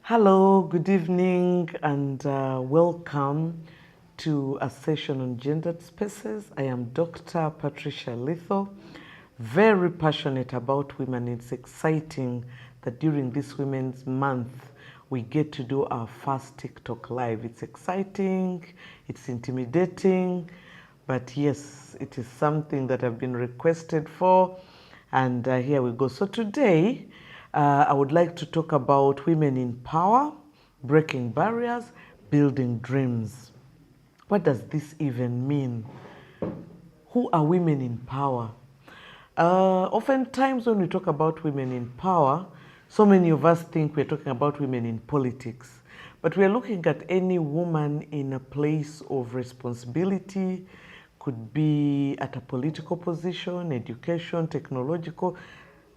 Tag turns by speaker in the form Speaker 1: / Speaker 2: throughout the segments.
Speaker 1: Hello, good evening, and welcome to a session on gendered spaces. I am Dr. Patricia Litho, very passionate about women. It's exciting that during this Women's Month, we get to do our first TikTok live. It's exciting, it's intimidating, but yes, it is something that I've been requested for, and here we go. So today, I would like to talk about women in power, breaking barriers, building dreams. What does this even mean? Who are women in power? Oftentimes when we talk about women in power, so many of us think we're talking about women in politics. But we're looking at any woman in a place of responsibility, could be at a political position, education, technological.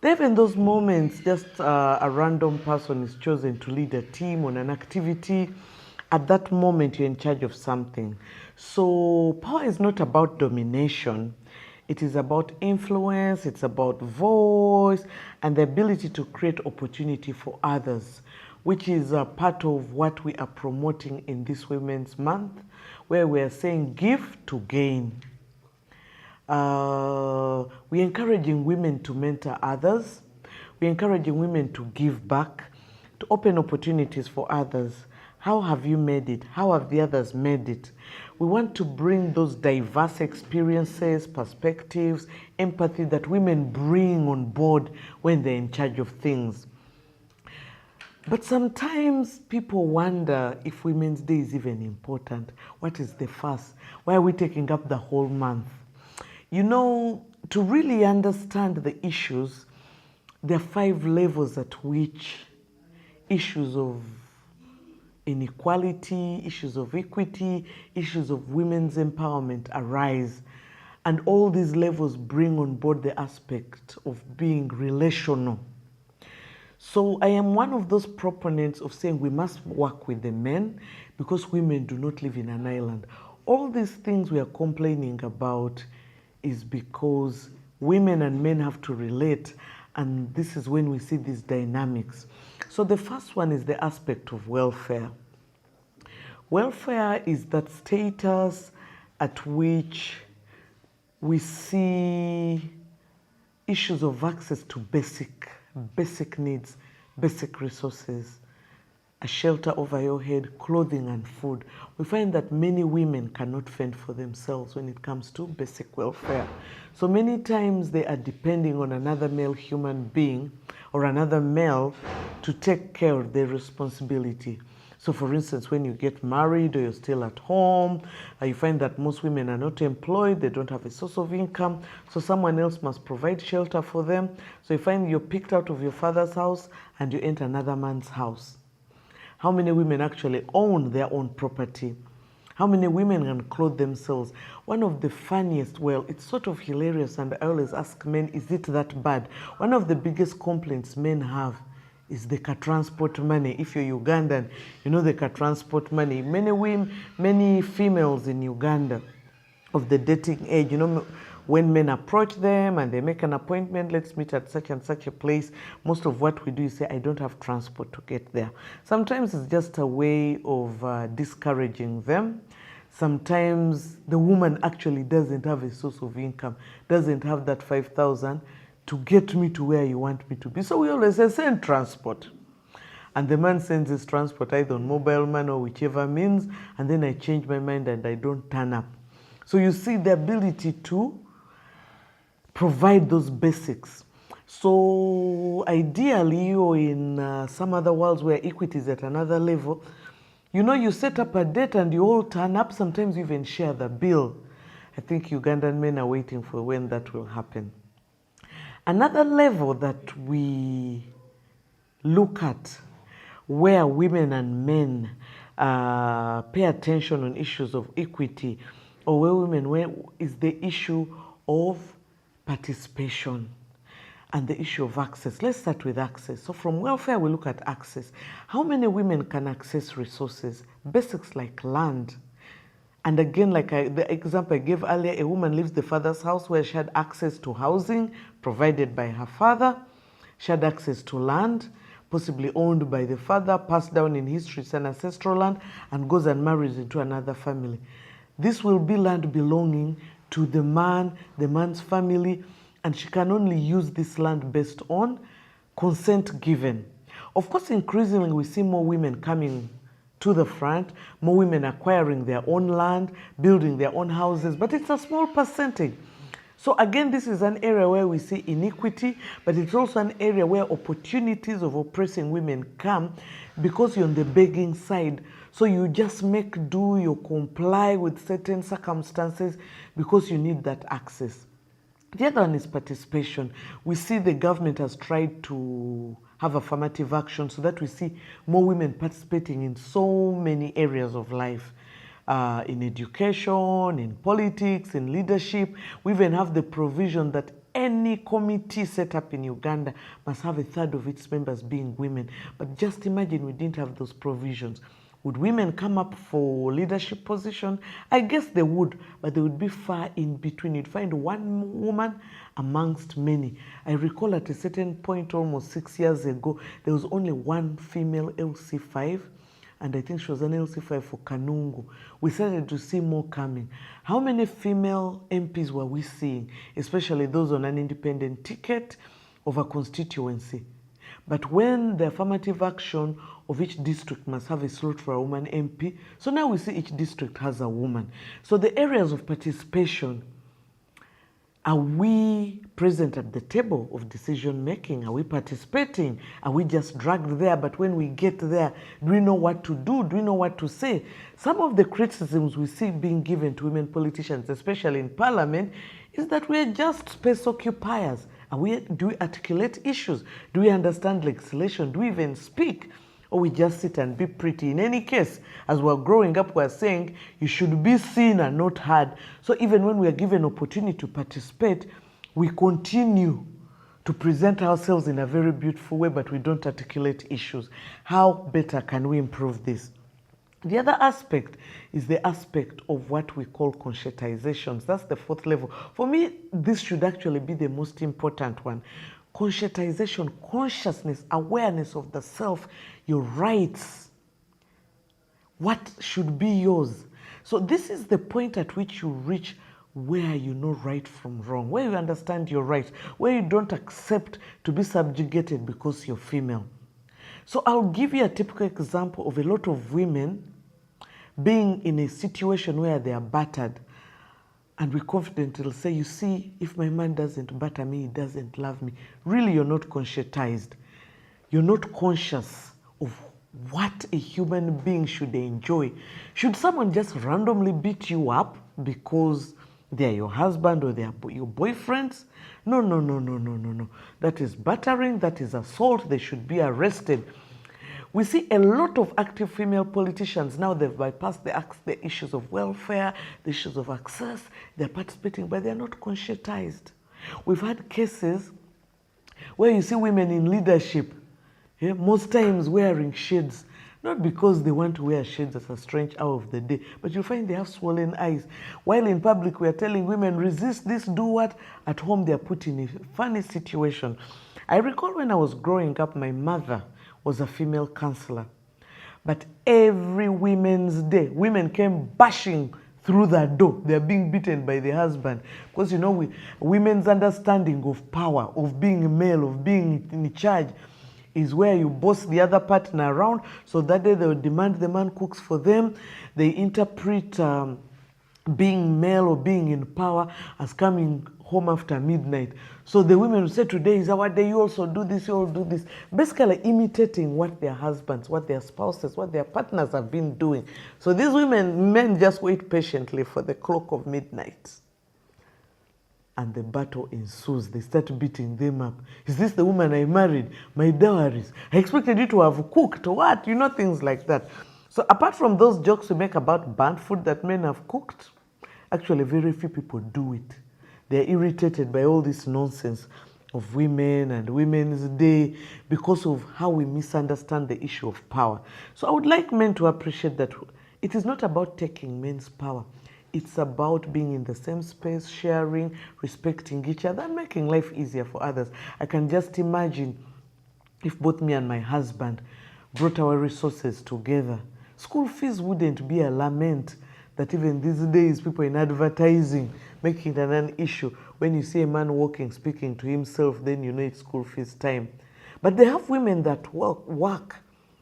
Speaker 1: Even those moments, just a random person is chosen to lead a team on an activity. At that moment, you're in charge of something. So power is not about domination. It is about influence, it's about voice, and the ability to create opportunity for others, which is a part of what we are promoting in this Women's Month, where we are saying give to gain. We're encouraging women to mentor others. We're encouraging women to give back, to open opportunities for others. How have you made it? How have the others made it? We want to bring those diverse experiences, perspectives, empathy that women bring on board when they're in charge of things. But sometimes people wonder if Women's Day is even important. What is the fuss? Why are we taking up the whole month? You know, to really understand the issues, there are 5 levels at which issues of inequality, issues of equity, issues of women's empowerment arise. And all these levels bring on board the aspect of being relational. So I am one of those proponents of saying we must work with the men because women do not live in an island. All these things we are complaining about is because women and men have to relate, and this is when we see these dynamics. So the first one is the aspect of welfare. Welfare is that status at which we see issues of access to basic needs, basic resources, a shelter over your head, clothing and food. We find that many women cannot fend for themselves when it comes to basic welfare. So many times they are depending on another male human being or another male to take care of their responsibility. So for instance, when you get married or you're still at home, you find that most women are not employed, they don't have a source of income, so someone else must provide shelter for them. So you find you're picked out of your father's house and you enter another man's house. How many women actually own their own property? How many women can clothe themselves? One of the funniest, well, it's sort of hilarious, and I always ask men, is it that bad? One of the biggest complaints men have is the car transport money. If you're Ugandan, you know the car transport money. Many women, many females in Uganda of the dating age, you know, when men approach them and they make an appointment, let's meet at such and such a place, most of what we do is say, I don't have transport to get there. Sometimes it's just a way of discouraging them. Sometimes the woman actually doesn't have a source of income, doesn't have that 5,000 to get me to where you want me to be. So we always say, send transport. And the man sends his transport either on mobile money or whichever means, and then I change my mind and I don't turn up. So you see the ability to provide those basics. So ideally, or in some other worlds where equity is at another level, you know, you set up a date and you all turn up, sometimes you even share the bill. I think Ugandan men are waiting for when that will happen. Another level that we look at where women and men pay attention on issues of equity, or where is the issue of participation and the issue of access. Let's start with access. So from welfare, we look at access. How many women can access resources? Basics like land. And again, like the example I gave earlier, a woman leaves the father's house where she had access to housing provided by her father. She had access to land, possibly owned by the father, passed down in history, it's an ancestral land, and goes and marries into another family. This will be land belonging to the man, the man's family, and she can only use this land based on consent given. Of course, increasingly we see more women coming to the front, more women acquiring their own land, building their own houses, but it's a small percentage. So again, this is an area where we see inequity, but it's also an area where opportunities of oppressing women come because you're on the begging side. So you just make do, you comply with certain circumstances because you need that access. The other one is participation. We see the government has tried to have affirmative action so that we see more women participating in so many areas of life. In education, in politics, in leadership. We even have the provision that any committee set up in Uganda must have a third of its members being women. But just imagine we didn't have those provisions. Would women come up for leadership position? I guess they would, but they would be far in between. You'd find one woman amongst many. I recall at a certain point, almost 6 years ago, there was only one female LC5, and I think she was an LC5 for Kanungu. We started to see more coming. How many female MPs were we seeing, especially those on an independent ticket of a constituency? But when the affirmative action of each district must have a slot for a woman MP, so now we see each district has a woman. So the areas of participation, are we present at the table of decision making? Are we participating? Are we just dragged there? But when we get there, do we know what to do? Do we know what to say? Some of the criticisms we see being given to women politicians, especially in parliament, is that we are just space occupiers. Do we articulate issues? Do we understand legislation? Do we even speak? Or we just sit and be pretty? In any case, as we're growing up, we're saying you should be seen and not heard. So even when we are given opportunity to participate, we continue to present ourselves in a very beautiful way, but we don't articulate issues. How better can we improve this? The other aspect is the aspect of what we call conscientizations. That's the fourth level. For me, this should actually be the most important one. Conscientization, consciousness, awareness of the self, your rights, what should be yours. So this is the point at which you reach where you know right from wrong, where you understand your rights, where you don't accept to be subjugated because you're female. So I'll give you a typical example of a lot of women being in a situation where they are battered. And we confidently say, you see, if my man doesn't batter me, he doesn't love me. Really, you're not conscientized. You're not conscious of what a human being should enjoy. Should someone just randomly beat you up because they're your husband or they're your boyfriends? No, no, no, no, no, no, no. That is battering, that is assault. They should be arrested. We see a lot of active female politicians now. They've bypassed the issues of welfare, the issues of access. They're participating, but they're not conscientized. We've had cases where you see women in leadership, most times wearing shades, not because they want to wear shades as a strange hour of the day, but you find they have swollen eyes. While in public, we are telling women, resist this, do what? At home, they are put in a funny situation. I recall when I was growing up, my mother was a female counselor. But every Women's Day, women came bashing through the door. They're being beaten by the husband. Because, you know, women's understanding of power, of being a male, of being in charge, is where you boss the other partner around. So that day they will demand the man cooks for them. They interpret being male or being in power as coming home after midnight. So the women will say, today is our day, you also do this, you all do this. Basically imitating what their husbands, what their spouses, what their partners have been doing. So these men just wait patiently for the clock of midnight. And the battle ensues. They start beating them up. Is this the woman I married? My dowries. I expected you to have cooked. What? You know, things like that. So apart from those jokes we make about burnt food that men have cooked, actually very few people do it. They're irritated by all this nonsense of women and Women's Day because of how we misunderstand the issue of power. So I would like men to appreciate that it is not about taking men's power. It's about being in the same space, sharing, respecting each other, and making life easier for others. I can just imagine if both me and my husband brought our resources together, school fees wouldn't be a lament that even these days people in advertising making it an issue. When you see a man walking, speaking to himself, then you know it's school fees time. But they have women that work,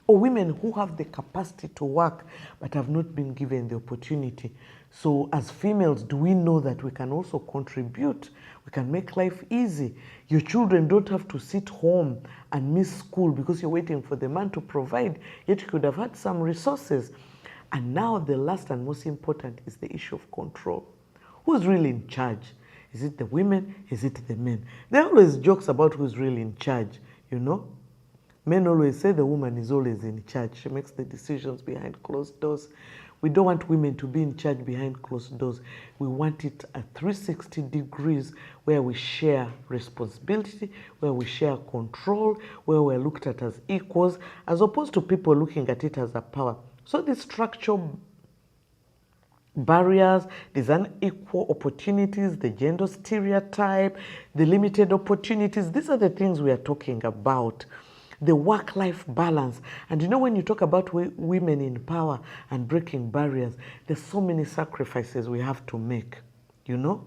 Speaker 1: or women who have the capacity to work but have not been given the opportunity. So as females, do we know that we can also contribute? We can make life easy. Your children don't have to sit home and miss school because you're waiting for the man to provide, yet you could have had some resources. And now the last and most important is the issue of control. Who's really in charge? Is it the women? Is it the men? There are always jokes about who's really in charge, you know? Men always say the woman is always in charge. She makes the decisions behind closed doors. We don't want women to be in charge behind closed doors. We want it at 360 degrees where we share responsibility, where we share control, where we're looked at as equals, as opposed to people looking at it as a power. So the structural barriers, these unequal opportunities, the gender stereotype, the limited opportunities, these are the things we are talking about. The work-life balance. And you know, when you talk about women in power and breaking barriers, there's so many sacrifices we have to make, you know?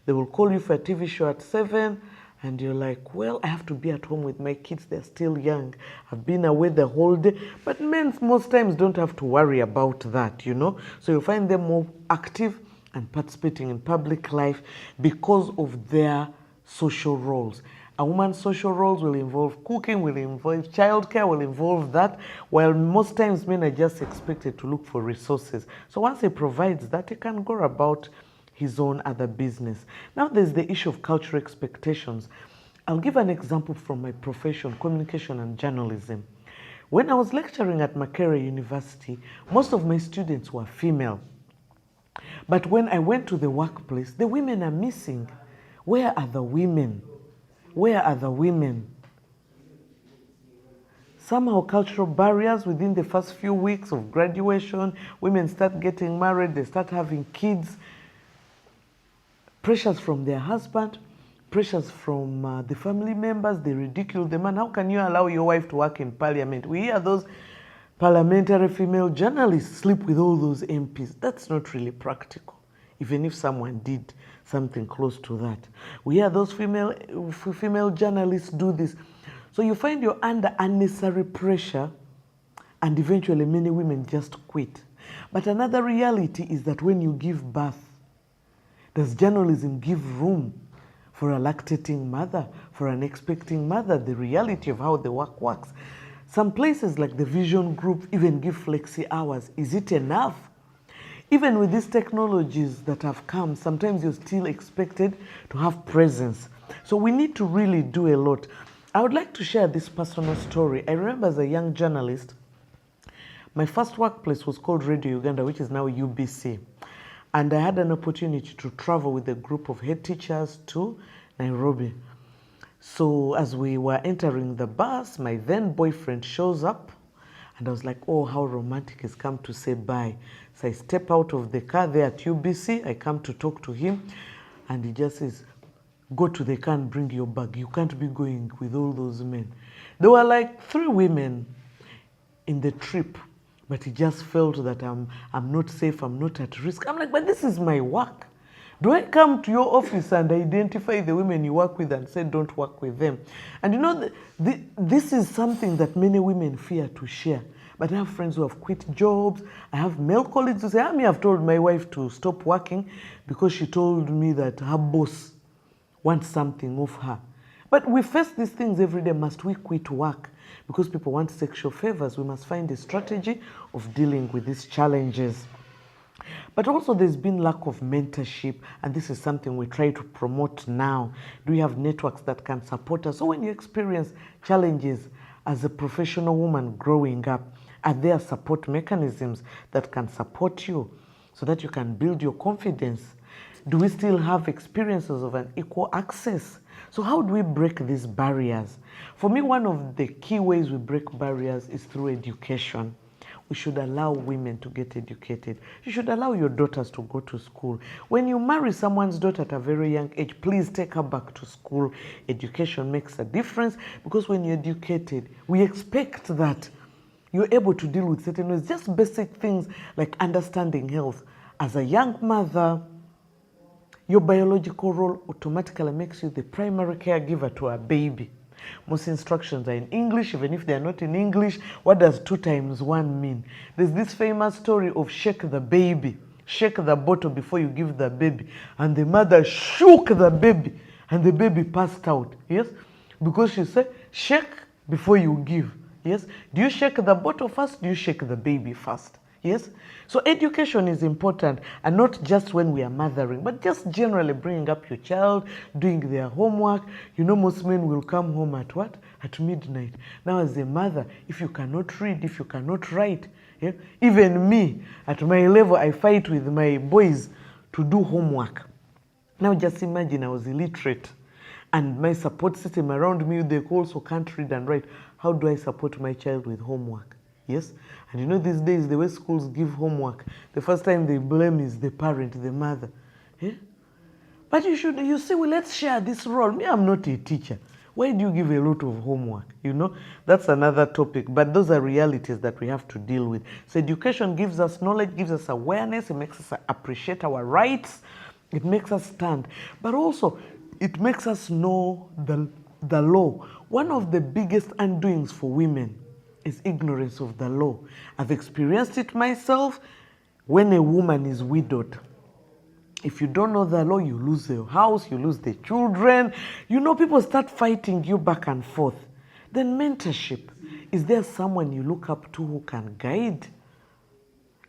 Speaker 1: They will call you for a TV show at 7, and you're like, well, I have to be at home with my kids. They're still young. I've been away the whole day. But men most times don't have to worry about that, you know? So you'll find them more active and participating in public life because of their social roles. A woman's social roles will involve cooking, will involve childcare, will involve that, while most times men are just expected to look for resources. So once he provides that, he can go about his own other business. Now there's the issue of cultural expectations. I'll give an example from my profession, communication and journalism. When I was lecturing at Makerere University, most of my students were female. But when I went to the workplace, the women are missing. Where are the women? Where are the women? Somehow cultural barriers within the first few weeks of graduation, women start getting married, they start having kids. Pressures from their husband, pressures from the family members, they ridicule the man. How can you allow your wife to work in parliament? We hear those parliamentary female journalists sleep with all those MPs. That's not really practical, even if someone did something close to that. We hear those female journalists do this. So you find you're under unnecessary pressure, and eventually many women just quit. But another reality is that when you give birth, does journalism give room for a lactating mother, for an expecting mother? The reality of how the work works. Some places like the Vision Group even give flexi hours. Is it enough? Even with these technologies that have come, sometimes you're still expected to have presence. So we need to really do a lot. I would like to share this personal story. I remember as a young journalist, my first workplace was called Radio Uganda, which is now UBC. And I had an opportunity to travel with a group of head teachers to Nairobi. So as we were entering the bus, my then boyfriend shows up, and I was like, oh, how romantic, he's come to say bye. So I step out of the car there at UBC, I come to talk to him, and he just says, go to the car and bring your bag. You can't be going with all those men. There were like 3 women in the trip, but he just felt that I'm not safe, I'm not at risk. I'm like, but this is my work. Do I come to your office and identify the women you work with and say don't work with them? And you know, this is something that many women fear to share. But I have friends who have quit jobs. I have male colleagues who say, I've told my wife to stop working because she told me that her boss wants something of her. But we face these things every day. Must we quit work because people want sexual favors? We must find a strategy of dealing with these challenges. But also there's been lack of mentorship, and this is something we try to promote now. Do we have networks that can support us? So when you experience challenges as a professional woman growing up, are there support mechanisms that can support you so that you can build your confidence? Do we still have experiences of an equal access? So how do we break these barriers? For me, one of the key ways we break barriers is through education. We should allow women to get educated. You should allow your daughters to go to school. When you marry someone's daughter at a very young age, please take her back to school. Education makes a difference, because when you're educated, we expect that you're able to deal with certain ways, just basic things like understanding health. As a young mother, your biological role automatically makes you the primary caregiver to a baby. Most instructions are in English, even if they are not in English. What does 2 times 1 mean? There's this famous story of shake the baby. Shake the bottle before you give the baby. And the mother shook the baby, and the baby passed out. Yes? Because she said, shake before you give. Yes? Do you shake the bottle first? Do you shake the baby first? Yes? So education is important, and not just when we are mothering, but just generally bringing up your child, doing their homework. You know, most men will come home at what? At midnight. Now, as a mother, if you cannot read, if you cannot write, yeah? Even me, at my level, I fight with my boys to do homework. Now, just imagine I was illiterate, and my support system around me, they also can't read and write. How do I support my child with homework? Yes? And you know, these days, the way schools give homework, the first time they blame is the parent, the mother. Yeah? But you see, well, let's share this role. Me, I'm not a teacher. Why do you give a lot of homework? You know, that's another topic. But those are realities that we have to deal with. So education gives us knowledge, gives us awareness. It makes us appreciate our rights. It makes us stand. But also, it makes us know the law. One of the biggest undoings for women is ignorance of the law. I've experienced it myself. When a woman is widowed, if you don't know the law, you lose your house, you lose the children. You know, people start fighting you back and forth. Then mentorship. Is there someone you look up to who can guide?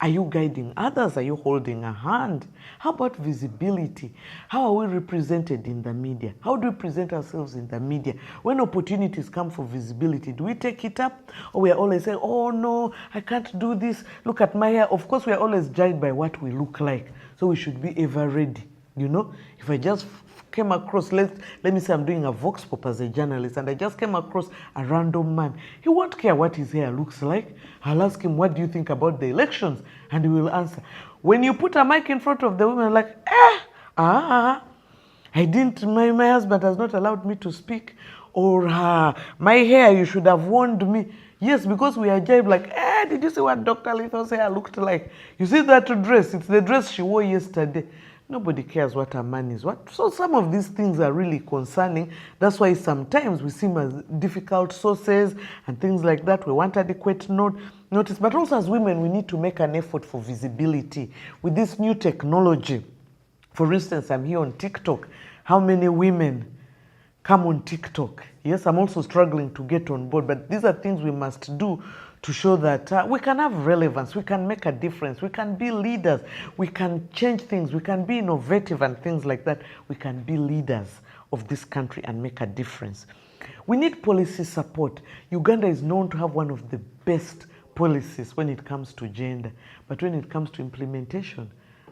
Speaker 1: Are you guiding others? Are you holding a hand? How about visibility? How are we represented in the media? How do we present ourselves in the media? When opportunities come for visibility, do we take it up? Or we are always saying, oh no, I can't do this. Look at my hair. Of course, we are always judged by what we look like. So we should be ever ready. You know, if I just came across, let me say I'm doing a vox pop as a journalist, and I just came across a random man, he won't care what his hair looks like. I'll ask him, what do you think about the elections? And he will answer. When you put a mic in front of the woman, like, I didn't, my husband has not allowed me to speak. Or, my hair, you should have warned me. Yes, because we are jibed like, did you see what Dr.Litho's hair looked like? You see that dress? It's the dress she wore yesterday. Nobody cares what a man is. So some of these things are really concerning. That's why sometimes we seem as difficult sources and things like that. We want adequate notice. But also as women, we need to make an effort for visibility. With this new technology, for instance, I'm here on TikTok. How many women come on TikTok? Yes, I'm also struggling to get on board. But these are things we must do to show that we can have relevance, we can make a difference, we can be leaders, we can change things, we can be innovative and things like that. We can be leaders of this country and make a difference. We need policy support. Uganda is known to have one of the best policies when it comes to gender, but when it comes to implementation,